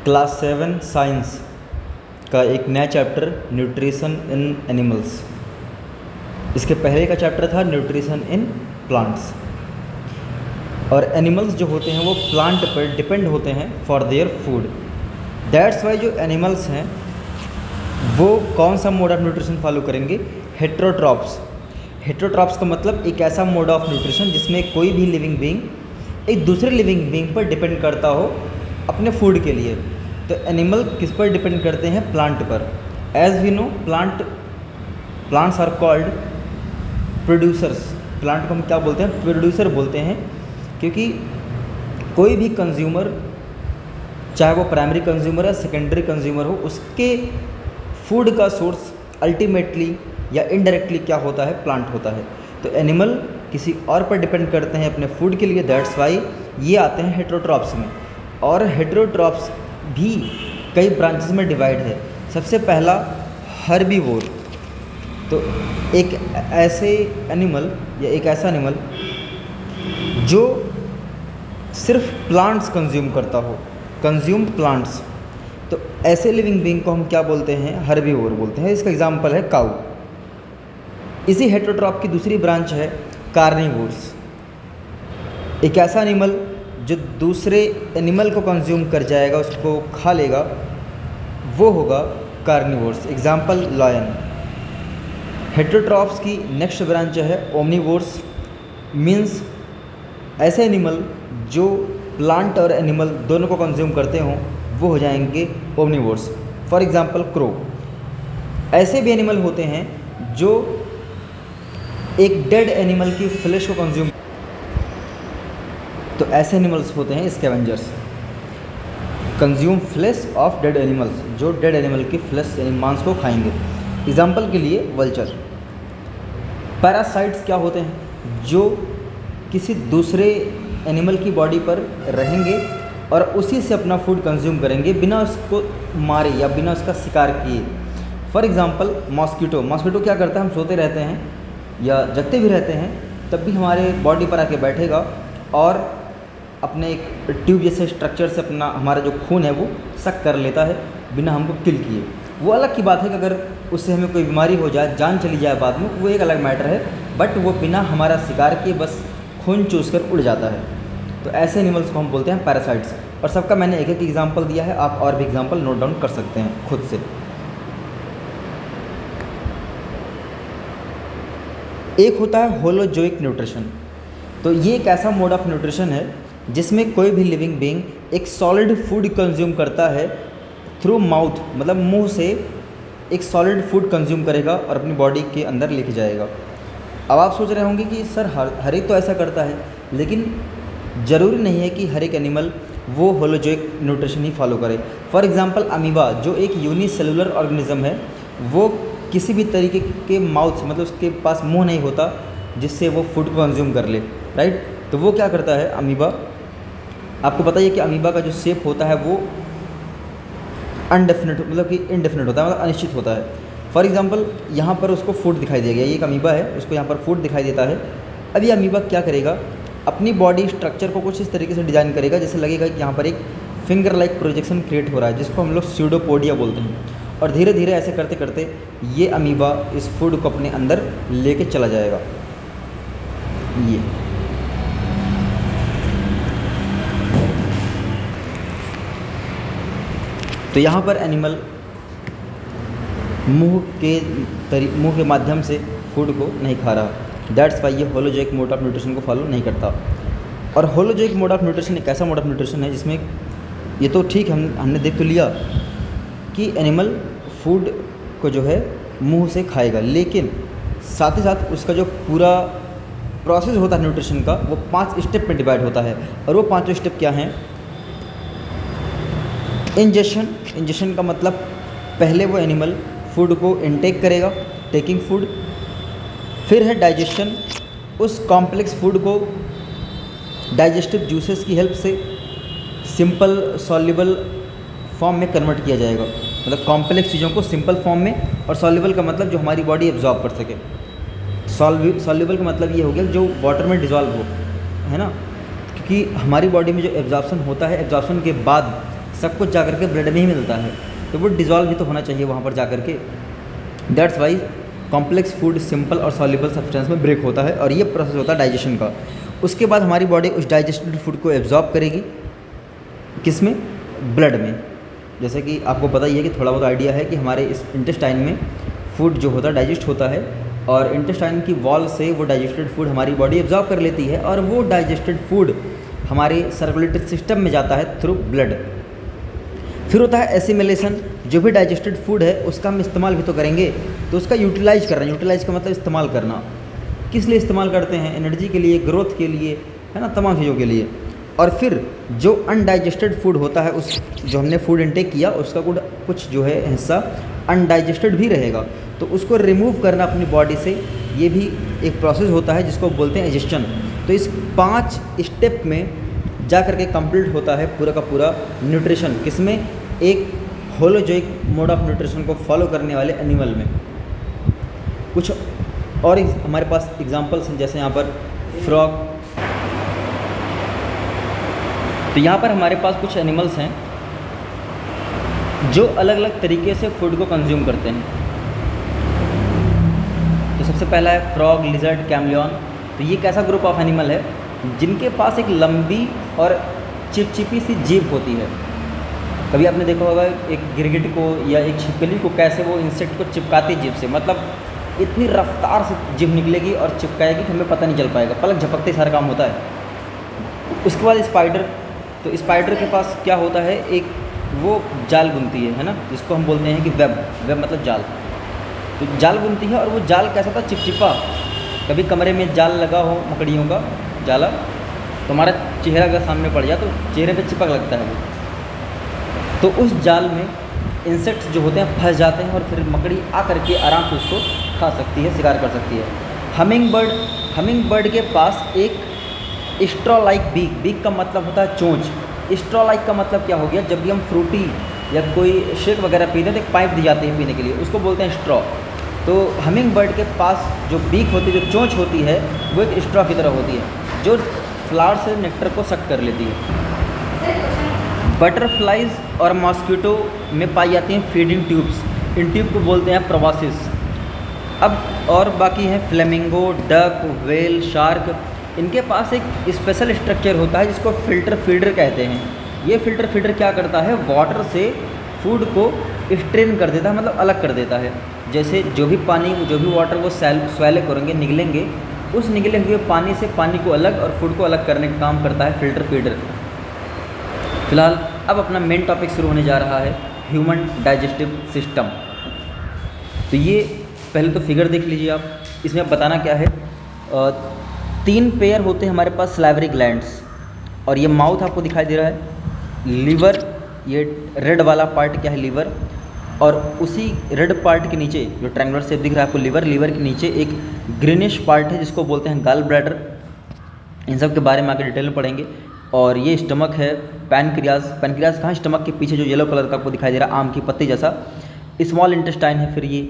Class 7 science का एक नया चैप्टर न्यूट्रिशन इन एनिमल्स। इसके पहले का चैप्टर था न्यूट्रिशन इन प्लांट्स। और एनिमल्स जो होते हैं वो प्लांट पर डिपेंड होते हैं for their food. That's why जो एनिमल्स हैं वो कौन सा मोड ऑफ न्यूट्रिशन फॉलो करेंगे? हेट्रोट्रॉप्स। हेट्रोट्रॉप्स का मतलब एक ऐसा मोड ऑफ न्यूट्रिशन जिसमें कोई भी लिविंग बीइंग एक दूसरे लिविंग बीइंग पर डिपेंड करता हो अपने फूड के लिए। तो एनिमल किस पर डिपेंड करते हैं? प्लांट पर। As we know plants are called producers. Plant को हम क्या बोलते हैं? प्रोड्यूसर बोलते हैं, क्योंकि कोई भी कंज्यूमर, चाहे वो प्राइमरी कंज्यूमर या सेकेंडरी कंज्यूमर हो, उसके फूड का सोर्स अल्टीमेटली या इनडायरेक्टली क्या होता है? प्लांट होता है। तो एनिमल किसी और पर डिपेंड करते हैं अपने फूड के लिए। दैट्स वाई ये आते हैं हेट्रोट्रॉप्स में। और हेट्रोट्रॉप्स भी कई ब्रांचेस में डिवाइड है। सबसे पहला हर्बीवोर। तो एक ऐसे एनिमल या एक ऐसा एनिमल जो सिर्फ प्लांट्स कंज्यूम करता हो, कंज्यूम प्लांट्स, तो ऐसे लिविंग बीइंग को हम क्या बोलते हैं? हर्बीवोर बोलते हैं। इसका एग्जांपल है काऊ। इसी हेट्रोट्रॉप की दूसरी ब्रांच है कार्निवोर्स। एक ऐसा एनिमल जो दूसरे एनिमल को कंज्यूम कर जाएगा, उसको खा लेगा, वो होगा कार्निवोर्स। Example lion. हेट्रोट्रॉप्स की नेक्स्ट ब्रांच है ओमनीवोर्स। मीन्स ऐसे एनिमल जो प्लांट और एनिमल दोनों को कंज्यूम करते हों, वो हो जाएंगे ओमनीवोर्स। For example crow. ऐसे भी एनिमल होते हैं जो एक डेड एनिमल की फ्लैश को कंज्यूम, तो ऐसे एनिमल्स होते हैं scavengers. Consume flash of dead animals, जो डेड एनिमल की फ्लैश यानी मांस को खाएंगे। एग्जाम्पल के लिए वल्चर। पैरासाइट्स क्या होते हैं? जो किसी दूसरे एनिमल की बॉडी पर रहेंगे और उसी से अपना फूड कंज्यूम करेंगे बिना उसको मारे या बिना उसका शिकार किए। For example mosquito. मॉस्किटो क्या करता है? हम सोते रहते हैं या जगते भी रहते हैं, तब भी हमारे बॉडी पर आके बैठेगा और अपने एक ट्यूब जैसे स्ट्रक्चर से अपना हमारा जो खून है वो सक कर लेता है बिना हमको किल किए। वो अलग की बात है कि अगर उससे हमें कोई बीमारी हो जाए, जान चली जाए बाद में, वो एक अलग मैटर है, बट वो बिना हमारा शिकार किए बस खून चूस कर उड़ जाता है। तो ऐसे एनिमल्स को हम बोलते हैं पैरासाइट्स। और सबका मैंने एक एक एग्जाम्पल दिया है, आप और भी एग्जाम्पल नोट डाउन कर सकते हैं खुद से। एक होता है होलोजोइक न्यूट्रिशन। तो ये एक ऐसा मोड ऑफ न्यूट्रिशन है जिसमें कोई भी लिविंग बीइंग एक सॉलिड फूड कंज्यूम करता है थ्रू माउथ, मतलब मुंह से एक सॉलिड फूड कंज्यूम करेगा और अपनी बॉडी के अंदर लेके जाएगा। अब आप सोच रहे होंगे कि सर हर एक तो ऐसा करता है, लेकिन ज़रूरी नहीं है कि हर एक एनिमल वो होलोजोइक न्यूट्रिशन ही फॉलो करे। फॉर एग्जांपल अमीबा, जो एक यूनिसेलुलर ऑर्गेनिज्म है, वो किसी भी तरीके के माउथ, मतलब उसके पास मुंह नहीं होता जिससे वो फूड को कंज्यूम कर ले, राइट? तो वो क्या करता है अमीबा? आपको पता ही है कि अमीबा का जो शेप होता है वो अनडेफिनेट, मतलब कि इनडेफिनेट होता है, मतलब अनिश्चित होता है। फॉर एग्जांपल यहाँ पर उसको फूड दिखाई दे गया, ये एक अमीबा है, उसको यहाँ पर फूड दिखाई देता है। अब ये अमीबा क्या करेगा? अपनी बॉडी स्ट्रक्चर को कुछ इस तरीके से डिज़ाइन करेगा जैसे लगेगा कि यहाँ पर एक फिंगर लाइक प्रोजेक्शन क्रिएट हो रहा है, जिसको हम लोग स्यूडोपोडिया बोलते हैं। और धीरे धीरे ऐसे करते करते ये अमीबा इस फूड को अपने अंदर लेके चला जाएगा। ये तो यहाँ पर एनिमल मुंह के माध्यम से फूड को नहीं खा रहा। दैट्स वाई ये होलोजोइक मोड ऑफ न्यूट्रिशन को फॉलो नहीं करता। और होलोजोइक मोड ऑफ न्यूट्रिशन एक ऐसा मोड ऑफ न्यूट्रिशन है जिसमें ये तो ठीक हमने देख तो लिया कि एनिमल फूड को जो है मुंह से खाएगा, लेकिन साथ ही साथ उसका जो पूरा प्रोसेस होता है न्यूट्रिशन का, वो 5 स्टेप में डिवाइड होता है। और वो 5 स्टेप क्या हैं? इंजेशन का मतलब पहले वो एनिमल फूड को इनटेक करेगा, टेकिंग फूड। फिर है डाइजेशन, उस कॉम्प्लेक्स फूड को डाइजेस्टिव जूसेस की हेल्प से सिंपल सॉल्युबल फॉर्म में कन्वर्ट किया जाएगा। मतलब कॉम्प्लेक्स चीज़ों को सिंपल फॉर्म में, और सॉल्युबल का मतलब जो हमारी बॉडी एब्जॉर्ब कर सके। सॉल्युबल का मतलब ये हो गया जो वाटर में डिज़ोल्व हो, है ना? क्योंकि हमारी बॉडी में जो एब्जॉर्प्शन होता है, एब्जॉर्प्शन के बाद सब कुछ जा कर के ब्लड में ही मिलता है, तो वो डिज़ोल्व भी तो होना चाहिए वहाँ पर जा कर के। That's why complex food simple और सॉल्युबल सब्सटेंस में ब्रेक होता है, और ये प्रोसेस होता है डाइजेशन का। उसके बाद हमारी बॉडी उस डाइजेस्टेड फूड को एब्जॉर्ब करेगी, किस में? ब्लड में। जैसे कि आपको पता ही है कि थोड़ा बहुत आइडिया है कि हमारे इस इंटेस्टाइन में फूड जो होता है डाइजेस्ट होता है, और इंटेस्टाइन की वॉल से वो डाइजेस्टेड फूड हमारी बॉडी एब्जॉर्ब कर लेती है, और वो डाइजेस्टेड फूड हमारे सर्कुलेटरी सिस्टम में जाता है थ्रू ब्लड। फिर होता है एसिमिलेशन। जो भी डाइजेस्टेड फूड है उसका हम इस्तेमाल भी तो करेंगे, तो उसका यूटिलाइज करना। यूटिलाइज का मतलब इस्तेमाल करना। किस लिए इस्तेमाल करते हैं? एनर्जी के लिए, ग्रोथ के लिए, है ना, तमाम चीज़ों के लिए। और फिर जो अनडाइजेस्टेड फूड होता है, उस जो हमने फूड इनटेक किया उसका कुछ जो है हिस्सा अनडाइजेस्टेड भी रहेगा, तो उसको रिमूव करना अपनी बॉडी से, ये भी एक प्रोसेस होता है जिसको बोलते हैं डाइजेशन। तो इस 5 स्टेप में जा कर के कंप्लीट होता है पूरा का पूरा न्यूट्रिशन। किसमें? एक होलोजोइक मोड ऑफ न्यूट्रिशन को फॉलो करने वाले एनिमल में। कुछ और हमारे पास एग्जांपल्स हैं, जैसे यहाँ पर फ्रॉग। तो यहाँ पर हमारे पास कुछ एनिमल्स हैं जो अलग अलग तरीके से फूड को कंज्यूम करते हैं। तो सबसे पहला है फ्रॉग, लिजर्ड, कैमलियन। तो ये कैसा ग्रुप ऑफ एनिमल है जिनके पास एक लंबी और चिपचिपी सी जीभ होती है। कभी आपने देखा होगा एक गिरगिट को या एक छिपकली को कैसे वो इंसेक्ट को चिपकाती जीभ से, मतलब इतनी रफ्तार से जीभ निकलेगी और चिपकाएगी कि हमें पता नहीं चल पाएगा, पलक झपकते सारा काम होता है। उसके बाद स्पाइडर। तो स्पाइडर के पास क्या होता है, एक वो जाल बुनती है ना, जिसको हम बोलते हैं कि वेब। वेब मतलब जाल। तो जाल बुनती है, और वो जाल कैसा था? चिपचिपा। कभी कमरे में जाल लगा हो मकड़ियों का जाला, तो हमारा चेहरा अगर सामने पड़ जाए तो चेहरे पे चिपक लगता है वो। तो उस जाल में इंसेक्ट्स जो होते हैं फंस जाते हैं, और फिर मकड़ी आ करके आराम से उसको खा सकती है, शिकार कर सकती है। हमिंग बर्ड के पास एक स्ट्रॉ लाइक बीक। बीक का मतलब होता है चोंच। स्ट्रॉ लाइक का मतलब क्या हो गया? जब भी हम फ्रूटी या कोई शेक वगैरह पीते हैं तो एक पाइप दी जाती है पीने के लिए, उसको बोलते हैं स्ट्रॉ। तो हमिंग बर्ड के पास जो बीक होती है, जो चोंच होती है, वो एक स्ट्रॉ की तरह होती है, जो फ्लावर से नेक्टर को सक कर लेती है। बटरफ्लाइज और मॉस्किटो में पाई जाती हैं फीडिंग ट्यूब्स। इन ट्यूब को बोलते हैं प्रोबासिस। अब और बाकी हैं फ्लेमिंगो, डक, व्हेल, शार्क। इनके पास एक स्पेशल स्ट्रक्चर होता है जिसको फिल्टर फीडर कहते हैं। ये फिल्टर फीडर क्या करता है? वाटर से फूड को स्ट्रेन कर देता है, मतलब अलग कर देता है। जैसे जो भी वाटर वो स्वैले करेंगे, निगलेंगे, उस निगले हुए पानी से पानी को अलग और फूड को अलग करने का काम करता है फिल्टर फीडर। फिलहाल अब अपना मेन टॉपिक शुरू होने जा रहा है, ह्यूमन डाइजेस्टिव सिस्टम। तो ये पहले तो फिगर देख लीजिए आप। इसमें अब बताना क्या है, 3 पेयर होते हैं हमारे पास सलाइवरी ग्लैंड्स, और ये माउथ आपको दिखाई दे रहा है। लीवर, ये रेड वाला पार्ट क्या है? लीवर। और उसी रेड पार्ट के नीचे जो ट्रायंगुलर शेप दिख रहा है आपको, लीवर के नीचे एक ग्रीनिश पार्ट है जिसको बोलते हैं गॉल ब्लैडर। इन सब के बारे में आगे डिटेल में पढ़ेंगे। और ये स्टमक है, पैनक्रियाज कहाँ? स्टमक के पीछे जो येलो कलर का आपको दिखाई दे रहा है, आम की पत्ती जैसा। स्मॉल इंटेस्टाइन है, फिर ये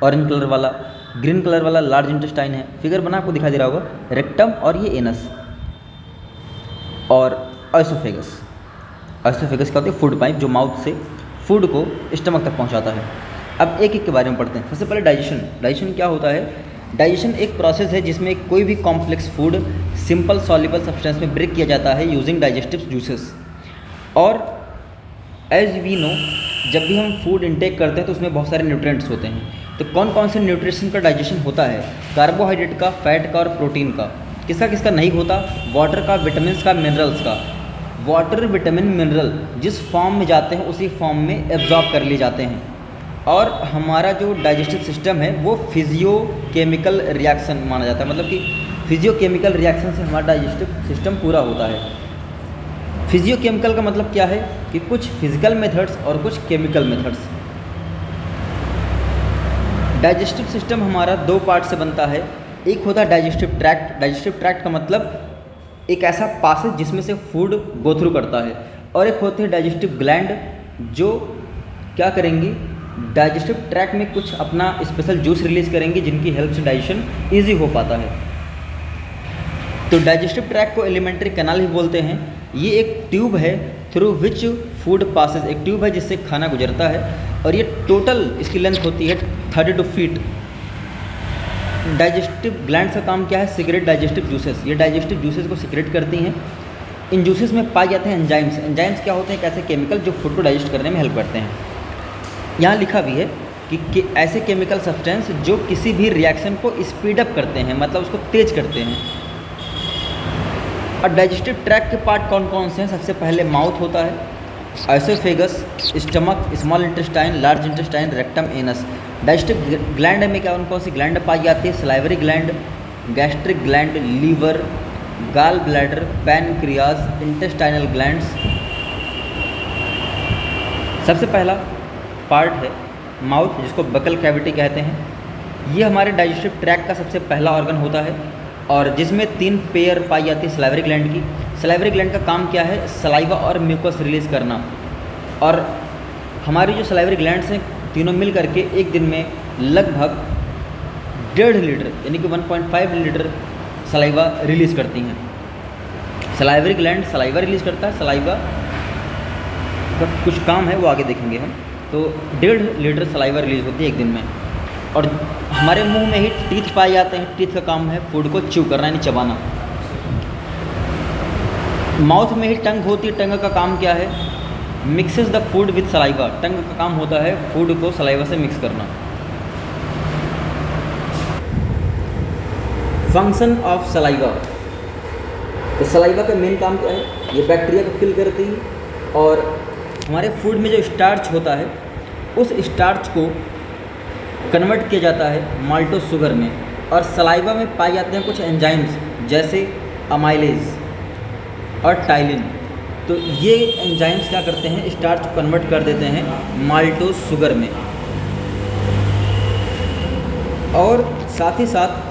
ऑरेंज कलर वाला। ग्रीन कलर वाला लार्ज इंटेस्टाइन है। फिगर बना आपको दिखाई दे रहा होगा, रेक्टम और ये एनस। और एसोफेगस क्या होती है? फूड पाइप, जो माउथ से फूड को स्टमक तक पहुंचाता है। अब एक एक के बारे में पढ़ते हैं। सबसे पहले डाइजेशन क्या होता है? डाइजेशन एक प्रोसेस है जिसमें कोई भी complex food simple soluble substance में ब्रेक किया जाता है यूजिंग डाइजेस्टिव जूसेस। और एज वी नो, जब भी हम फूड इनटेक करते हैं तो उसमें बहुत सारे न्यूट्रिएंट्स होते हैं। तो कौन कौन से न्यूट्रिशन का डाइजेशन होता है? कार्बोहाइड्रेट का, फैट का और प्रोटीन का। किसका नहीं होता? वाटर का, विटामिन का, मिनरल्स का। वाटर, विटामिन, मिनरल जिस फॉर्म में जाते हैं उसी फॉर्म में एब्जॉर्ब कर लिए जाते हैं। और हमारा जो डाइजेस्टिव सिस्टम है वो फिजियोकेमिकल रिएक्शन माना जाता है, मतलब कि फिजियोकेमिकल रिएक्शन से हमारा डाइजेस्टिव सिस्टम पूरा होता है। फिजियोकेमिकल का मतलब क्या है कि कुछ फिजिकल मेथड्स और कुछ केमिकल मेथड्स। डाइजेस्टिव सिस्टम हमारा 2 पार्ट से बनता है। एक होता है डाइजेस्टिव ट्रैक्ट का मतलब एक ऐसा पासेज जिसमें से फूड गो थ्रू करता है। और एक होते हैं डाइजेस्टिव ग्लैंड, जो क्या करेंगी? डाइजेस्टिव ट्रैक्ट में कुछ अपना स्पेशल जूस रिलीज करेंगी जिनकी हेल्प से डाइजेशन ईजी हो पाता है। तो डाइजेस्टिव ट्रैक्ट को एलिमेंट्री कैनाल ही बोलते हैं। ये एक ट्यूब है थ्रू विच फूड पासेस, एक ट्यूब है जिससे खाना गुजरता है, और ये टोटल इसकी लेंथ होती है 32 फीट। डाइजेस्टिव ग्लैंड्स का काम क्या है? सीक्रेट डाइजेस्टिव जूसेस, ये डाइजेस्टिव जूसेस को सीक्रेट करती हैं। इन जूसेस में पाए जाते हैं एंजाइम्स। एंजाइम्स क्या होते हैं? एक ऐसे केमिकल जो फूड को डाइजेस्ट करने में हेल्प करते हैं। यहाँ लिखा भी है कि ऐसे केमिकल सब्सटेंस जो किसी भी रिएक्शन को स्पीड अप करते हैं, मतलब उसको तेज करते हैं। और डाइजेस्टिव ट्रैक्ट के पार्ट कौन कौन से हैं? सबसे पहले माउथ होता है, oesophagus, stomach, small intestine, large intestine, rectum, anus. Digestive gland में क्या कौन सी ग्लैंड पाई जाती है? Salivary gland, gastric gland, liver, gall bladder, pancreas, intestinal glands. सबसे पहला पार्ट है माउथ, जिसको बकल कैविटी कहते हैं। ये हमारे डाइजेस्टिव ट्रैक्ट का सबसे पहला ऑर्गन होता है, और जिसमें 3 पेयर पाई जाती है सलाइवरी ग्लैंड की। सलाइवरी ग्लैंड का काम क्या है? सलाइवा और म्यूकस रिलीज़ करना। और हमारी जो सलाइवरी ग्लैंड्स हैं तीनों मिल करके एक दिन में लगभग 1.5 लीटर यानी कि 1.5 लीटर सलाइवा रिलीज़ करती हैं। सलाइवरी ग्लैंड सलाइवा रिलीज़ करता है, सलाइवा का कुछ काम है वो आगे देखेंगे हम। तो 1.5 लीटर सलाइवा रिलीज़ होती है एक दिन में। और हमारे मुंह में ही टीथ पाए जाते हैं। टीथ का काम है फूड को च्यू करना यानी चबाना। माउथ में ही टंग होती है। टंग का काम क्या है? Mixes the food with saliva. Tongue का काम होता है फूड को सलाइवा से मिक्स करना। फंक्शन ऑफ सलाइवा, तो सलाइवा का मेन काम क्या है? ये बैक्टीरिया को किल करती है, और हमारे फूड में जो स्टार्च होता है उस स्टार्च को कन्वर्ट किया जाता है माल्टोस शुगर में। और सलाइवा में पाए जाते हैं कुछ एंजाइम्स जैसे अमाइलेज और टाइलिन। तो ये एंजाइम्स क्या करते हैं? स्टार्च को कन्वर्ट कर देते हैं माल्टोस शुगर में। और साथ ही साथ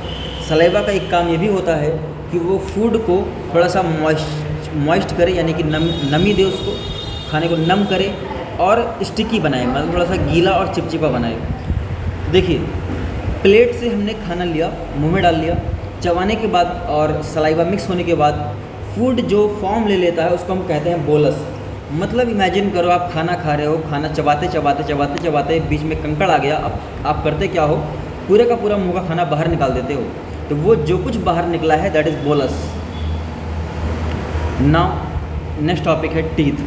सलाइवा का एक काम ये भी होता है कि वो फूड को थोड़ा सा मॉइस्ट करे, यानी कि नमी दे, उसको खाने को नम करे और स्टिकी बनाए, मतलब थोड़ा सा गीला और चिपचिपा बनाए। देखिए, प्लेट से हमने खाना लिया, मुंह में डाल लिया, चबाने के बाद और सलाइवा मिक्स होने के बाद फूड जो फॉर्म ले लेता है उसको हम कहते हैं बोलस। मतलब इमेजिन करो आप खाना खा रहे हो, खाना चबाते चबाते चबाते चबाते बीच में कंकड़ आ गया। अब आप करते क्या हो? पूरे का पूरा मुंह का खाना बाहर निकाल देते हो। तो वो जो कुछ बाहर निकला है that is bolus. Now next topic है टीथ।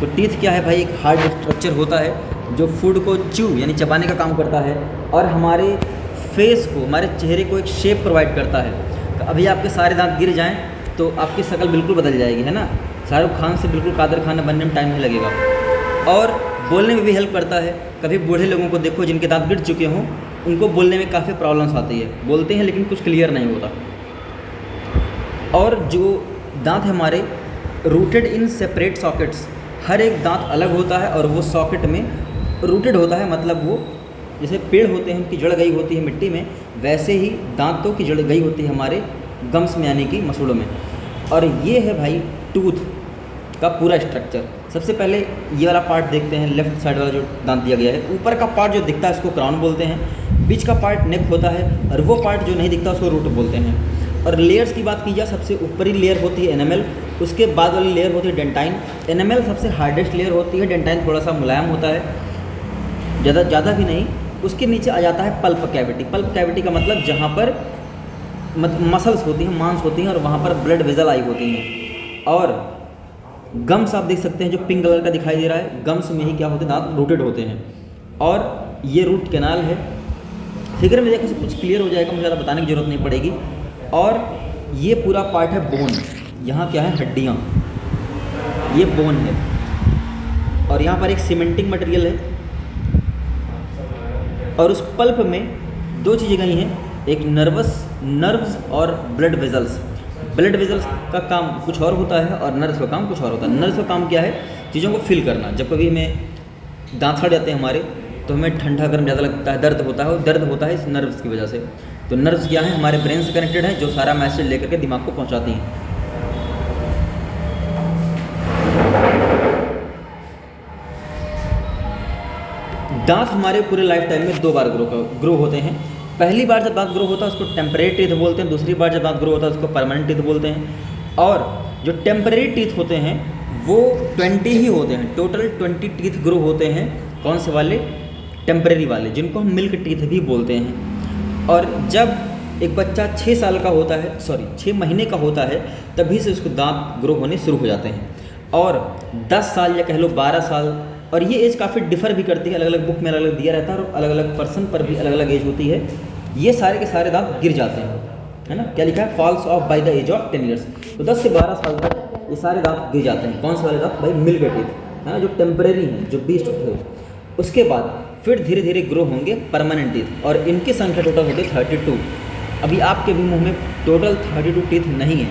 तो टीथ क्या है भाई? एक हार्ड स्ट्रक्चर होता है जो फूड को च्यू यानी चबाने का काम करता है, और हमारे फेस को, हमारे चेहरे को एक शेप प्रोवाइड करता है। अभी आपके सारे दांत गिर जाएं तो आपकी शक्ल बिल्कुल बदल जाएगी, है ना? शाहरुख खान से बिल्कुल कादर खान बनने में टाइम नहीं लगेगा। और बोलने में भी हेल्प करता है। कभी बूढ़े लोगों को देखो जिनके दांत गिर चुके हों, उनको बोलने में काफ़ी प्रॉब्लम्स आती है। बोलते हैं लेकिन कुछ क्लियर नहीं होता। और जो दांत हमारे रूटेड इन सेपरेट सॉकेट्स, हर एक दांत अलग होता है और वो सॉकेट में रूटेड होता है। मतलब वो जैसे पेड़ होते हैं उनकी जड़ गई होती है मिट्टी में, वैसे ही दांतों की जड़ गई होती है हमारे गम्स में यानी कि मसूड़ों में। और ये है भाई टूथ का पूरा स्ट्रक्चर। सबसे पहले ये वाला पार्ट देखते हैं, लेफ्ट साइड वाला जो दांत दिया गया है। ऊपर का पार्ट जो दिखता है इसको क्राउन बोलते हैं, बीच का पार्ट नेक होता है, और वो पार्ट जो नहीं दिखता उसको रूट बोलते हैं। और लेयर्स की बात की जाए, सबसे ऊपरी लेयर होती है एनामेल, उसके बाद वाली लेयर होती है डेंटाइन। एनामेल सबसे हार्डेस्ट लेयर होती है, डेंटाइन थोड़ा सा मुलायम होता है, ज़्यादा भी नहीं। उसके नीचे आ जाता है पल्प कैविटी। पल्प कैविटी का मतलब जहाँ पर मसल्स होती हैं, मांस होती हैं, और वहाँ पर ब्लड वेसल आई होती हैं। और गम्स आप देख सकते हैं जो पिंक कलर का दिखाई दे रहा है, गम्स में ही क्या होते हैं? दांत रूटेड होते हैं। और ये रूट कैनाल है। फिगर में देखो सब कुछ क्लियर हो जाएगा, मुझे ज़्यादा बताने की ज़रूरत नहीं पड़ेगी। और ये पूरा पार्ट है बोन। यहाँ क्या है? हड्डियाँ। ये बोन है, और यहाँ पर एक सीमेंटिंग मटेरियल है। और उस पल्प में दो चीज़ें गई हैं, एक नर्व्स और ब्लड वेजल्स। ब्लड वेजल्स का काम कुछ और होता है और नर्व्स का काम कुछ और होता है। नर्व्स का काम क्या है? चीज़ों को फिल करना। जब कभी हमें दांत सड़ जाते हैं हमारे, तो हमें ठंडा गर्म ज़्यादा लगता है, दर्द होता है, और दर्द होता है इस नर्व्स की वजह से। तो नर्व्स क्या है? हमारे ब्रेन से कनेक्टेड है, जो सारा मैसेज लेकर के दिमाग को पहुंचाती हैं। दांत हमारे पूरे लाइफ टाइम में 2 बार ग्रो होते हैं। पहली बार जब दांत ग्रो होता है उसको टेम्परेरी टीथ बोलते हैं, दूसरी बार जब दांत ग्रो होता है उसको परमानेंट टीथ बोलते हैं। और जो टेम्परेरी टीथ होते हैं वो 20 ही होते हैं, टोटल 20 टीथ ग्रो होते हैं। कौन से वाले? टेम्परेरी वाले, जिनको हम मिल्क टीथ भी बोलते हैं। और जब एक बच्चा 6 साल का होता है, 6 महीने का होता है, तभी से उसको दांत ग्रो होने शुरू हो जाते हैं। और 10 साल या कह लो 12 साल, और ये एज काफ़ी डिफर भी करती है, अलग अलग बुक में अलग अलग दिया रहता है और अलग अलग पर्सन पर भी अलग अलग एज होती है। ये सारे के सारे दांत गिर जाते हैं, है ना। क्या लिखा है? Falls off by the age of 10 years. तो 10 से 12 साल तक ये सारे दांत गिर जाते हैं। कौन से वाले दांत? भाई मिल्क टीथ, है ना, जो टेम्परेरी हैं, जो 20 थे। उसके बाद फिर धीरे धीरे ग्रो होंगे परमानेंट टीथ, और इनकी संख्या टोटल होती है 32। अभी आपके भी मुंह में टोटल 32 टीथ नहीं है,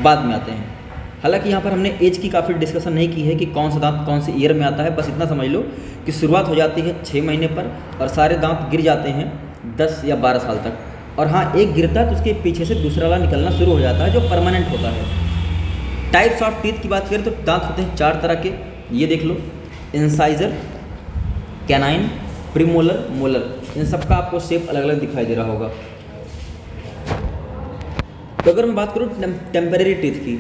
बाद में आते हैं। हालांकि यहाँ पर हमने एज की काफ़ी डिस्कशन नहीं की है कि कौन सा दांत कौन से ईयर में आता है। बस इतना समझ लो कि शुरुआत हो जाती है 6 महीने पर, और सारे दांत गिर जाते हैं 10 या 12 साल तक। और हाँ, एक गिरता है तो उसके पीछे से दूसरा वाला निकलना शुरू हो जाता है, जो परमानेंट होता है। टाइप्स ऑफ टीथ की बात करें तो दांत होते हैं 4 तरह के, ये देख लो। Incisor, canine, premolar, molar. इन सब का आपको शेप अलग अलग दिखाई दे रहा होगा। तो अगर मैं बात करूँ टेम्परेरी टीथ की,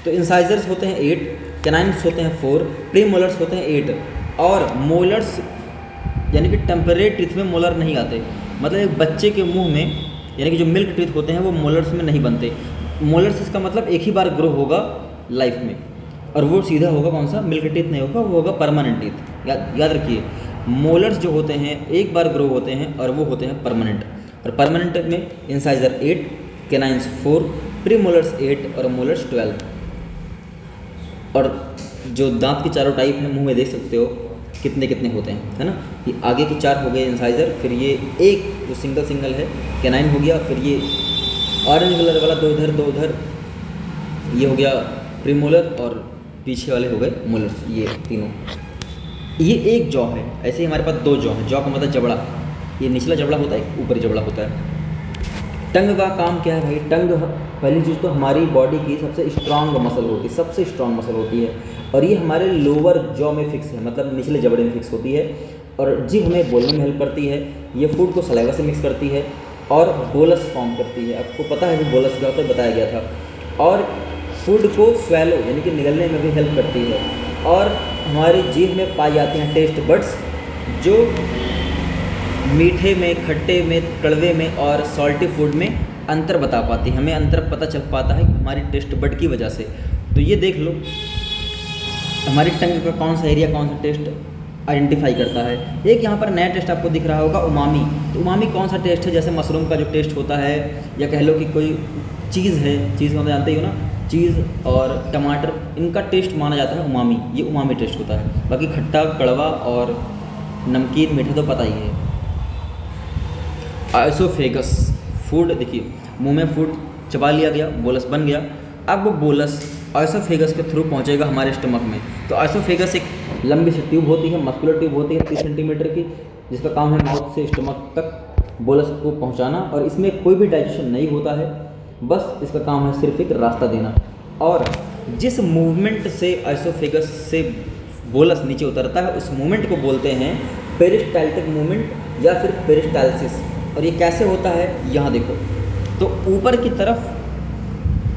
तो इंसाइजर्स होते हैं 8, कैनाइन्स होते हैं 4, प्रीमोलर्स होते हैं 8, और मोलर्स यानी कि टेम्परेरी टीथ में मोलर नहीं आते। मतलब एक बच्चे के मुंह में, यानी कि जो मिल्क टीथ होते हैं वो मोलर्स में नहीं बनते। मोलर्स इसका मतलब एक ही बार ग्रो होगा लाइफ में, और वो सीधा होगा कौन सा? मिल्क टीथ नहीं होगा, वो होगा परमानेंट टीथ। याद रखिए, मोलर्स जो होते हैं एक बार ग्रो होते हैं और वो होते हैं परमानेंट। और परमानेंट में इंसाइजर 8, कैनाइन्स 4, प्रीमोलर्स 8 और मोलर्स 12। और जो दांत के चारों टाइप हैं मुंह में देख सकते हो कितने कितने होते हैं, है ना। ये आगे के 4 हो गए इंसाइजर, फिर ये एक जो सिंगल है कैनाइन हो गया, फिर ये ऑरेंज कलर वाला 2 इधर 2 उधर, ये हो गया प्रीमोलर, और पीछे वाले हो गए मोलर्स, ये तीनों। ये एक जॉ है, ऐसे ही हमारे पास 2 जॉ हैं। जॉ का मतलब जबड़ा, ये निचला जबड़ा होता है, ऊपरी जबड़ा होता है। टंग का काम क्या है भाई? टंग पहली चीज़ तो हमारी बॉडी की सबसे स्ट्रांग मसल होती है, सबसे स्ट्रांग मसल होती है, और ये हमारे लोअर जॉ में फिक्स है, मतलब निचले जबड़े में फिक्स होती है। और जीभ हमें बोलने में हेल्प करती है, ये फूड को सलाइवा से मिक्स करती है, और बोलस फॉर्म करती है। आपको पता है कि बोलस क्या होता है, बताया गया था। और फूड को स्वेलो यानी कि निगलने में भी हेल्प करती है। और हमारी जीभ में पाई जाती हैं टेस्ट बड्स, जो मीठे में, खट्टे में, कड़वे में और सॉल्टी फूड में अंतर बता पाती है। हमें अंतर पता चल पाता है हमारी टेस्ट बड की वजह से। तो ये देख लो, हमारी टंग का कौन सा एरिया कौन सा टेस्ट आइडेंटिफाई करता है। एक यहाँ पर नया टेस्ट आपको दिख रहा होगा, उमामी। तो उमामी कौन सा टेस्ट है? जैसे मशरूम का जो टेस्ट होता है, या कह लो कि कोई चीज़ है, चीज़ मतलब जानते ही हो ना, चीज़ और टमाटर, इनका टेस्ट माना जाता है उमामी। ये उमामी टेस्ट होता है। बाकी खट्टा, कड़वा और नमकीन, मीठा तो पता ही है। आइसोफेगस फूड, देखिए मुंह में फूड चबा लिया गया, बोलस बन गया। अब वो बोलस आइसोफेगस के थ्रू पहुंचेगा हमारे स्टमक में। तो आइसोफेगस एक लंबी सी ट्यूब होती है, मस्कुलर ट्यूब होती है 30 सेंटीमीटर की, जिसका काम है माउथ से स्टमक तक बोलस को पहुंचाना। और इसमें कोई भी डाइजेशन नहीं होता है, बस इसका काम है सिर्फ एक रास्ता देना। और जिस मूवमेंट से आइसोफेगस से बोलस नीचे उतरता है, उस मूवमेंट को बोलते हैं पेरिस्टाल्टिक मूवमेंट या फिर पेरिस्टाल्सिस। और ये कैसे होता है, यहाँ देखो, तो ऊपर की तरफ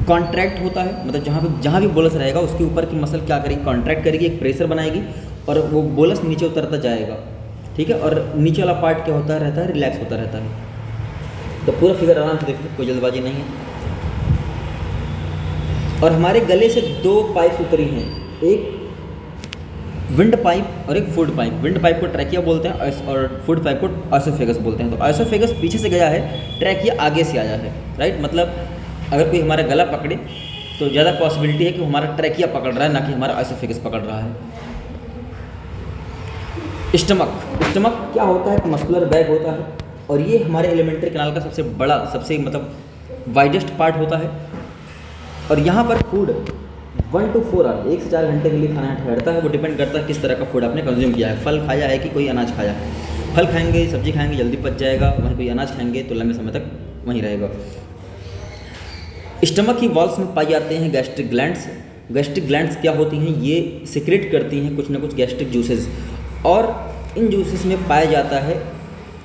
कॉन्ट्रैक्ट होता है, मतलब जहाँ भी बोलस रहेगा उसके ऊपर की मसल क्या करेगी? कॉन्ट्रैक्ट करेगी, एक प्रेशर बनाएगी, और वो बोलस नीचे उतरता जाएगा, ठीक है। और नीचे वाला पार्ट क्या होता रहता है? रिलैक्स होता रहता है। तो पूरा फिगर आराम से देख लो, कोई जल्दबाजी नहीं है। और हमारे गले से 2 पाइप उतरी हैं, एक विंड पाइप और एक फूड पाइप। विंड पाइप को ट्रैकिया बोलते हैं और फूड पाइप को आइसोफेगस बोलते हैं। तो आइसोफेगस पीछे से गया है, ट्रैकिया आगे से आया है, राइट। मतलब अगर कोई हमारा गला पकड़े तो ज़्यादा पॉसिबिलिटी है कि हमारा ट्रैकिया पकड़ रहा है, ना कि हमारा आइसोफेगस पकड़ रहा है। स्टमक क्या होता है? मस्कुलर बैग होता है, और ये हमारे एलिमेंट्री कैनाल का सबसे बड़ा, सबसे मतलब वाइडेस्ट पार्ट होता है। और यहाँ पर फूड 1 to 4 आवर, 1 से 4 घंटे के लिए खाना ठहरता है। वो डिपेंड करता है किस तरह का फूड आपने कंज्यूम किया है। फल खाया है कि कोई अनाज खाया है। फल खाएंगे, सब्जी खाएंगे, जल्दी पच जाएगा। वहीं कोई अनाज खाएंगे तो लंबे समय तक वहीं रहेगा। स्टमक की वॉल्स में पाई जाते हैं गैस्ट्रिक ग्लैंड्स। गैस्ट्रिक ग्लैंड्स क्या होती हैं? ये सिक्रेट करती हैं कुछ ना कुछ गैस्ट्रिक जूसेस, और इन जूसेस में पाया जाता है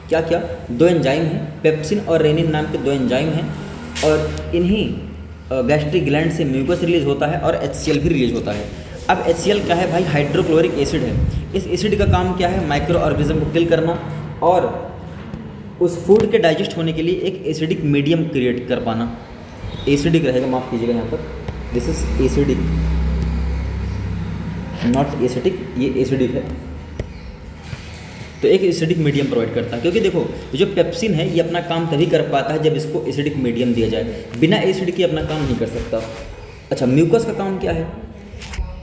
क्या क्या? 2 एंजाइम हैं, पेप्सिन और रेनिन नाम के 2 एंजाइम हैं, और इन्हीं गैस्ट्रिक ग्लैंड से म्यूकस रिलीज होता है और HCl भी रिलीज होता है। अब HCl क्या है भाई? हाइड्रोक्लोरिक एसिड है। इस एसिड का काम क्या है? माइक्रो ऑर्गेनिज्म को किल करना और उस फूड के डाइजेस्ट होने के लिए एक एसिडिक मीडियम क्रिएट कर पाना। एसिडिक रहेगा, माफ़ कीजिएगा यहाँ पर, this is acidic, not acidic, ये एसिडिक है। तो एक एसिडिक मीडियम प्रोवाइड करता है, क्योंकि देखो जो पेप्सिन है ये अपना काम तभी कर पाता है जब इसको एसिडिक मीडियम दिया जाए, बिना एसिड के अपना काम नहीं कर सकता। अच्छा, म्यूकस का काम क्या है?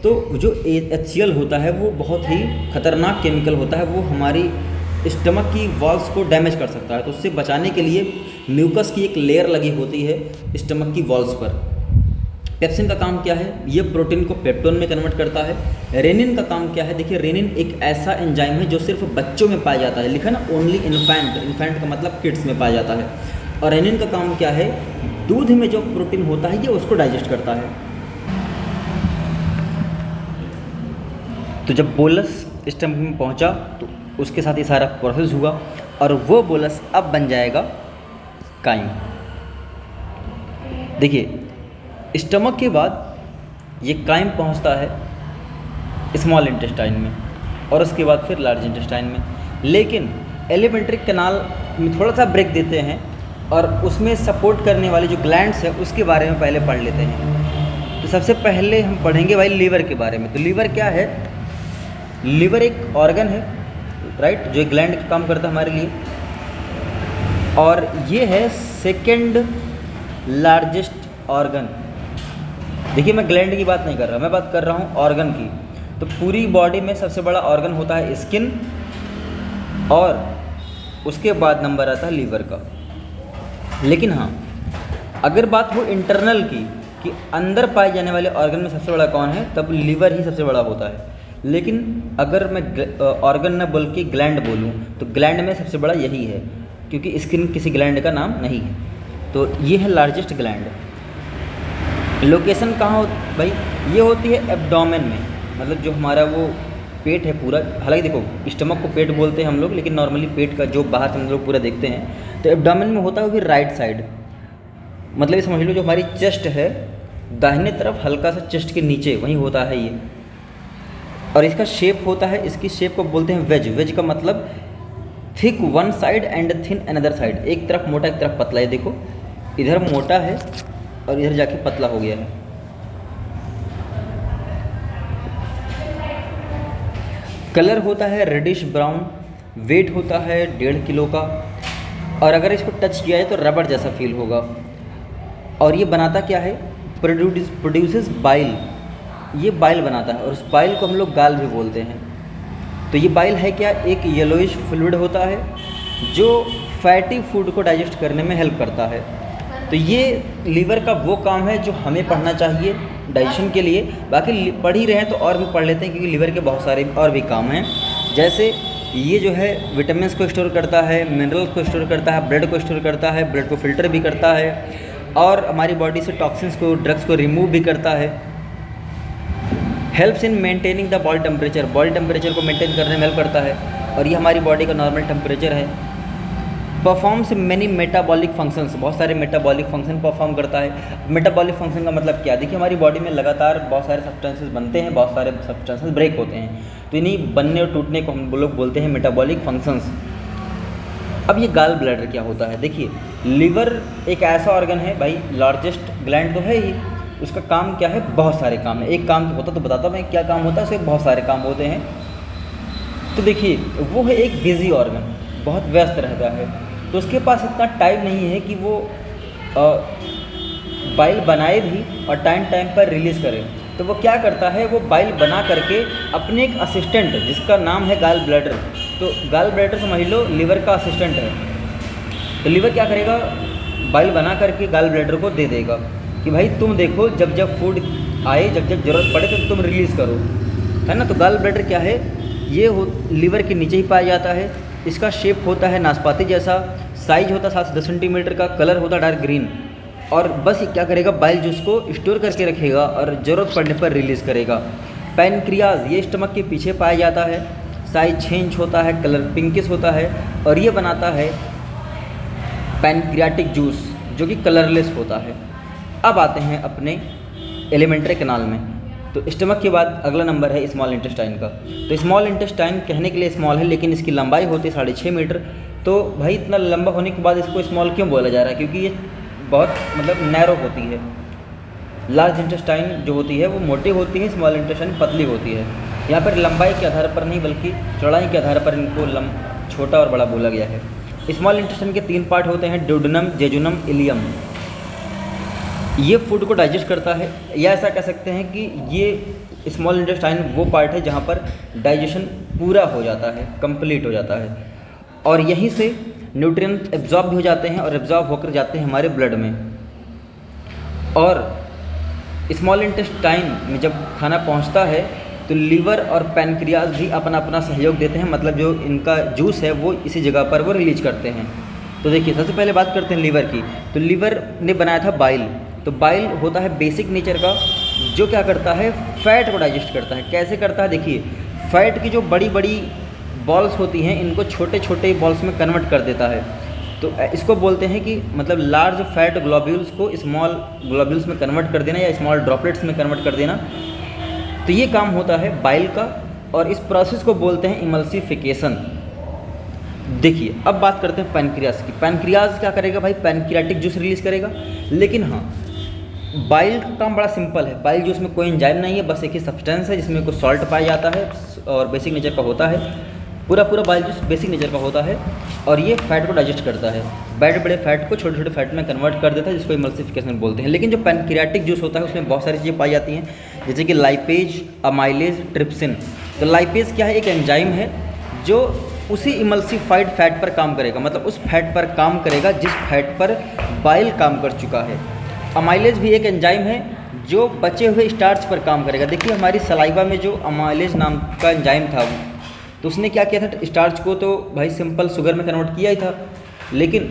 तो जो HCl होता है वो बहुत ही खतरनाक केमिकल होता है, वो हमारी स्टमक की वॉल्स को डैमेज कर सकता है। तो उससे बचाने के लिए म्यूकस की एक लेयर लगी होती है स्टमक की वॉल्स पर। पेप्सिन का काम क्या है? ये प्रोटीन को पेप्टोन में कन्वर्ट करता है। रेनिन का काम क्या है? देखिए, रेनिन एक ऐसा एंजाइम है जो सिर्फ बच्चों में पाया जाता है, लिखा ना ओनली इन्फेंट, इन्फेंट का मतलब किड्स में पाया जाता है। और रेनिन का काम क्या है? दूध में जो प्रोटीन होता है ये उसको डाइजेस्ट करता है। तो जब बोलस स्टमक में पहुंचा तो उसके साथ ये सारा प्रोसेस हुआ और वो बोलस अब बन जाएगा काइम। देखिए, स्टमक के बाद ये काइम पहुंचता है स्मॉल इंटेस्टाइन में और उसके बाद फिर लार्ज इंटेस्टाइन में। लेकिन एलिमेंट्री कैनाल में थोड़ा सा ब्रेक देते हैं और उसमें सपोर्ट करने वाले जो ग्लैंड्स है उसके बारे में पहले पढ़ लेते हैं। तो सबसे पहले हम पढ़ेंगे भाई लीवर के बारे में। तो लीवर क्या है? लीवर एक ऑर्गन है, राइट, जो एक ग्लैंड का काम करता है हमारे लिए, और ये है सेकेंड लार्जेस्ट ऑर्गन। देखिए, मैं ग्लैंड की बात नहीं कर रहा, मैं बात कर रहा हूँ ऑर्गन की। तो पूरी बॉडी में सबसे बड़ा ऑर्गन होता है स्किन और उसके बाद नंबर आता है लीवर का। लेकिन हाँ, अगर बात हो इंटरनल की कि अंदर पाए जाने वाले ऑर्गन में सबसे बड़ा कौन है, तब लीवर ही सबसे बड़ा होता है। लेकिन अगर मैं ऑर्गन न बोल के ग्लैंड बोलूँ तो ग्लैंड में सबसे बड़ा यही है, क्योंकि स्किन किसी ग्लैंड का नाम नहीं है। तो ये है लार्जेस्ट ग्लैंड। लोकेशन कहाँ हो भाई? ये होती है एब्डोमेन में, मतलब जो हमारा वो पेट है पूरा। हालांकि देखो, स्टमक को पेट बोलते हैं हम लोग, लेकिन नॉर्मली पेट का जो बाहर से हम लोग पूरा देखते हैं, तो एब्डोमेन में होता है वो भी राइट साइड। मतलब ये समझ लो, जो हमारी चेस्ट है दाहिने तरफ हल्का सा चेस्ट के नीचे वहीं होता है ये। और इसका शेप होता है, इसकी शेप को बोलते हैं वेज। वेज का मतलब thick one side and thin another side, एक तरफ मोटा एक तरफ पतला है। देखो, इधर मोटा है और इधर जाके पतला हो गया है। कलर होता है रेडिश ब्राउन, वेट होता है 1.5 किलो का, और अगर इसको टच किया है तो रबड़ जैसा फील होगा। और ये बनाता क्या है? प्रोड्यूसेस बाइल, ये बाइल बनाता है, और उस बाइल को हम लोग गाल भी बोलते हैं। तो ये बाइल है क्या? एक येलोइश फ्लूइड होता है जो फैटी फूड को डाइजेस्ट करने में हेल्प करता है। तो ये लीवर का वो काम है जो हमें पढ़ना चाहिए डाइजेशन के लिए। बाकी पढ़ ही रहे हैं तो और भी पढ़ लेते हैं, क्योंकि लीवर के बहुत सारे और भी काम हैं। जैसे ये जो है विटामिन्स को स्टोर करता है, मिनरल्स को स्टोर करता है, ब्लड को स्टोर करता है, ब्लड को फिल्टर भी करता है, और हमारी बॉडी से टॉक्सिन्स को, ड्रग्स को रिमूव भी करता है। Helps in maintaining the body temperature, body temperature को मेंटेन करने में हेल्प करता है, और ये हमारी बॉडी का नॉर्मल टेम्परेचर है। परफॉर्म्स मेनी मेटाबॉलिक फंक्शंस, बहुत सारे मेटाबॉलिक फंक्शन परफॉर्म करता है। मेटाबॉलिक फंक्शन का मतलब क्या? देखिए, हमारी बॉडी में लगातार बहुत सारे सब्सटेंसेस बनते हैं, बहुत सारे सब्सटेंसेस ब्रेक होते हैं, तो इन्हीं बनने और टूटने को हम लोग बोलते हैं मेटाबॉलिक फंक्शंस। अब ये गाल ब्लैडर क्या होता है? देखिए, लीवर एक ऐसा ऑर्गन है भाई, लार्जेस्ट ग्लैंड तो है ही, उसका काम क्या है? बहुत सारे काम है। एक काम होता तो बताता मैं क्या काम होता है, उसके बहुत सारे काम होते हैं। तो देखिए, वो है एक बिजी ऑर्गन, बहुत व्यस्त रहता है, तो उसके पास इतना टाइम नहीं है कि वो बाइल बनाए भी और टाइम टाइम पर रिलीज़ करे। तो वो क्या करता है? वो बाइल बना करके अपने एक असिस्टेंट, जिसका नाम है गाल ब्लैडर, तो गाल ब्लैडर समझ लो लीवर का असिस्टेंट है। तो लीवर क्या करेगा? बाइल बना करके गाल ब्लैडर को दे देगा कि भाई तुम देखो, जब जब फूड आए, जब जब ज़रूरत पड़े तो तुम रिलीज़ करो, है ना। तो गाल ब्लैडर क्या है? ये लीवर के नीचे ही पाया जाता है। इसका शेप होता है नाशपाती जैसा, साइज होता है 7 से 10 सेंटीमीटर का, कलर होता है डार्क ग्रीन, और बस ये क्या करेगा? बाइल जूस को स्टोर करके रखेगा और ज़रूरत पड़ने पर रिलीज़ करेगा। पैनक्रियाज, ये स्टमक के पीछे पाया जाता है, साइज 6 इंच होता है, कलर पिंकिश होता है, और ये बनाता है पैनक्रियाटिक जूस जो कि कलरलेस होता है। अब आते हैं अपने एलिमेंट्री कैनाल में। तो स्टमक के बाद अगला नंबर है स्मॉल इंटेस्टाइन का। तो स्मॉल इंटेस्टाइन कहने के लिए स्मॉल है, लेकिन इसकी लंबाई होती है 6.5 मीटर। तो भाई इतना लंबा होने के बाद इसको स्मॉल क्यों बोला जा रहा है? क्योंकि ये बहुत मतलब नैरो होती है। लार्ज इंटेस्टाइन जो होती है वो मोटी होती है, स्मॉल इंटेस्टाइन पतली होती है। यहाँ पर लंबाई के आधार पर नहीं बल्कि चौड़ाई के आधार पर इनको छोटा और बड़ा बोला गया है। स्मॉल इंटेस्टाइन के 3 पार्ट होते हैं, ड्यूडेनम, जेजुनम, इलियम। ये फूड को डाइजेस्ट करता है, या ऐसा कह सकते हैं कि ये स्मॉल इंटेस्टाइन वो पार्ट है जहाँ पर डाइजेशन पूरा हो जाता है, कंप्लीट हो जाता है, और यहीं से न्यूट्रिएंट एब्जॉर्ब भी हो जाते हैं और एब्जॉर्ब होकर जाते हैं हमारे ब्लड में। और स्मॉल इंटेस्टाइन में जब खाना पहुँचता है तो लीवर और पैनक्रियाज भी अपना अपना सहयोग देते हैं, मतलब जो इनका जूस है वो इसी जगह पर वो रिलीज करते हैं। तो देखिए, सबसे पहले बात करते हैं लीवर की। तो लीवर ने बनाया था बाइल। तो बाइल होता है बेसिक नेचर का, जो क्या करता है, फैट को डाइजेस्ट करता है। कैसे करता है? देखिए, फैट की जो बड़ी बड़ी बॉल्स होती हैं इनको छोटे छोटे बॉल्स में कन्वर्ट कर देता है। तो इसको बोलते हैं कि मतलब लार्ज फैट ग्लोब्यूल्स को स्मॉल ग्लोब्यूल्स में कन्वर्ट कर देना या स्मॉल ड्रॉपलेट्स में कन्वर्ट कर देना। तो ये काम होता है बाइल का, और इस प्रोसेस को बोलते हैं इमल्सिफिकेशन। देखिए, अब बात करते हैं पैनक्रियाज की। पैनक्रियाज क्या करेगा भाई? पैनक्रियाटिक जूस रिलीज करेगा। लेकिन हाँ, बाइल का काम बड़ा सिंपल है। बाइल जूस में कोई एंजाइम नहीं है, बस एक ही सब्सटेंस है जिसमें कुछ सॉल्ट पाया जाता है और बेसिक नेचर का होता है। पूरा बाइल जूस बेसिक नेचर का होता है और ये फैट को डाइजेस्ट करता है। बड़े बड़े फैट को छोटे छोटे फैट में कन्वर्ट कर देता है, जिसको इमल्सिफिकेशन बोलते हैं। लेकिन जो पैनक्रियाटिक जूस होता है उसमें बहुत सारी चीज़ें पाई जाती हैं, जैसे कि लाइपेज, अमाइलेज, ट्रिप्सिन। तो लाइपेज क्या है? एक एंजाइम है जो उसी इमल्सिफाइड फैट पर काम करेगा, मतलब उस फैट पर काम करेगा जिस फैट पर बाइल काम कर चुका है। अमाइलेज भी एक एंजाइम है जो बचे हुए स्टार्च पर काम करेगा। देखिए, हमारी सलाइवा में जो अमाइलेज नाम का एंजाइम था तो उसने क्या किया था? स्टार्च को तो भाई सिंपल शुगर में कन्वर्ट किया ही था, लेकिन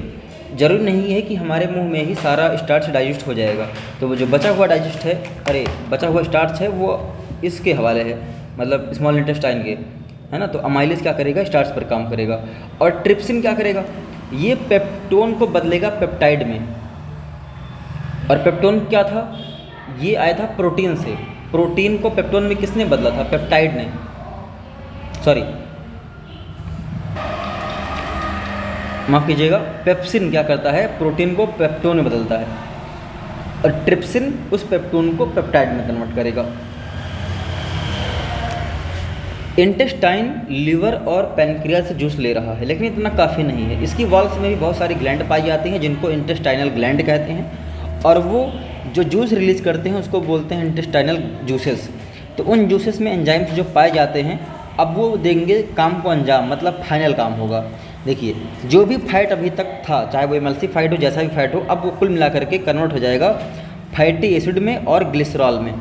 ज़रूरी नहीं है कि हमारे मुंह में ही सारा स्टार्च डाइजेस्ट हो जाएगा। तो वो जो बचा हुआ स्टार्च है वो इसके हवाले है, मतलब स्मॉल इंटेस्टाइन के, है ना। तो अमाइलेज क्या करेगा? स्टार्च पर काम करेगा। और ट्रिप्सिन क्या करेगा? ये पेप्टोन को बदलेगा पेप्टाइड में। और पेप्टोन क्या था? ये आया था प्रोटीन से। प्रोटीन को पेप्टोन में किसने बदला था? पेप्टाइड ने, सॉरी माफ़ कीजिएगा। पेप्सिन क्या करता है? प्रोटीन को पेप्टोन में बदलता है, और ट्रिप्सिन उस पेप्टोन को पेप्टाइड में कन्वर्ट करेगा। इंटेस्टाइन लिवर और पैनक्रियाज से जूस ले रहा है, लेकिन इतना काफ़ी नहीं है। इसकी वॉल्स में भी बहुत सारी ग्लैंड पाई जाती हैं जिनको इंटेस्टाइनल ग्लैंड कहते हैं, और वो जो जूस रिलीज करते हैं उसको बोलते हैं इंटेस्टाइनल जूसेस। तो उन जूसेस में एंजाइम्स जो पाए जाते हैं, अब वो देंगे काम को अंजाम, मतलब फाइनल काम होगा। देखिए, जो भी फैट अभी तक था, चाहे वो इमल्सिफाइड हो, जैसा भी फैट हो, अब वो कुल मिला करके कन्वर्ट हो जाएगा फैटी एसिड में और ग्लिसरॉल में।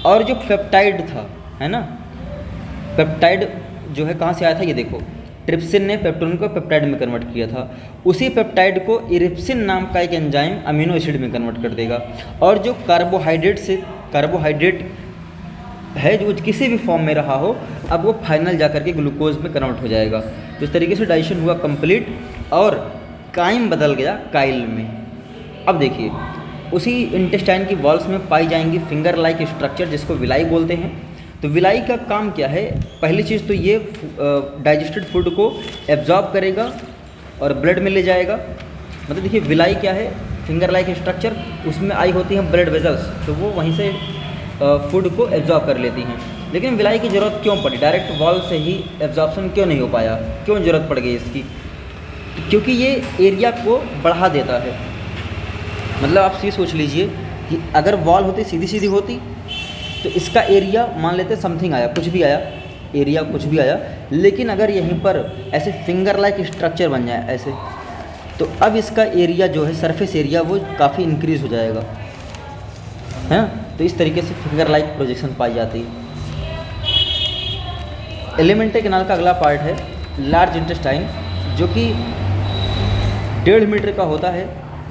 और जो पेप्टाइड था, है ना, पेप्टाइड जो है कहाँ से आया था? ये देखो, ट्रिप्सिन ने पेप्टोन को पेप्टाइड में कन्वर्ट किया था। उसी पेप्टाइड को इरिप्सिन नाम का एक एंजाइम अमीनो एसिड में कन्वर्ट कर देगा। और जो कार्बोहाइड्रेट है जो किसी भी फॉर्म में रहा हो, अब वो फाइनल जाकर के ग्लूकोज में कन्वर्ट हो जाएगा। तो इस तरीके से डाइजेशन हुआ कंप्लीट, और काइम बदल गया काइल में। अब देखिए, उसी इंटेस्टाइन की वॉल्स में पाई जाएंगी फिंगर लाइक स्ट्रक्चर, जिसको विलाई बोलते हैं। तो विलाई का काम क्या है? पहली चीज़ तो ये डाइजेस्टेड फूड को एब्जॉर्ब करेगा और ब्लड में ले जाएगा। मतलब देखिए, विलाई क्या है? फिंगर लाइक स्ट्रक्चर, उसमें आई होती हैं ब्लड वेजल्स, तो वो वहीं से फूड को एब्जॉर्ब कर लेती हैं। लेकिन विलाई की ज़रूरत क्यों पड़ी? डायरेक्ट वॉल से ही एब्जॉर्प्शन क्यों नहीं हो पाया? क्यों ज़रूरत पड़ गई इसकी? तो क्योंकि ये एरिया को बढ़ा देता है। मतलब आप ये सोच लीजिए कि अगर वॉल होती सीधी सीधी होती तो इसका एरिया मान लेते समथिंग आया, कुछ भी आया, एरिया कुछ भी आया। लेकिन अगर यहीं पर ऐसे फिंगर लाइक स्ट्रक्चर बन जाए ऐसे, तो अब इसका एरिया जो है, सरफेस एरिया, वो काफ़ी इंक्रीज़ हो जाएगा, है ना। तो इस तरीके से फिंगर लाइक प्रोजेक्शन पाई जाती है। एलिमेंट्री कैनाल का अगला पार्ट है लार्ज इंटेस्टाइन, जो कि 1.5 मीटर का होता है।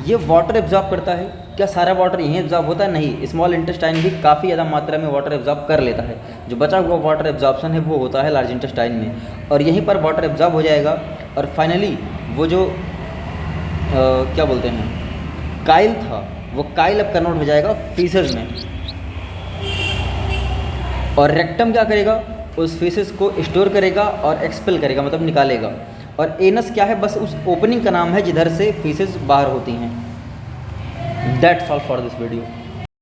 ये वाटर एब्जॉर्ब करता है। क्या सारा वाटर यहीं एब्जॉर्ब होता है? नहीं, स्मॉल इंटेस्टाइन भी काफ़ी ज़्यादा मात्रा में वाटर एब्जॉर्ब कर लेता है। जो बचा हुआ वाटर एब्जॉर्प्शन है वो होता है लार्ज इंटेस्टाइन में, और यहीं पर वाटर एब्जॉर्ब हो जाएगा। और फाइनली वो जो क्या बोलते हैं, काइल था, वो काइल अब कन्वर्ट हो जाएगा फीसेस में, और रेक्टम क्या करेगा, उस फीसेस को स्टोर करेगा और एक्सपेल करेगा, मतलब निकालेगा। और एनस क्या है, बस उस ओपनिंग का नाम है जिधर से फीसेस बाहर होती हैं। That's all for this video.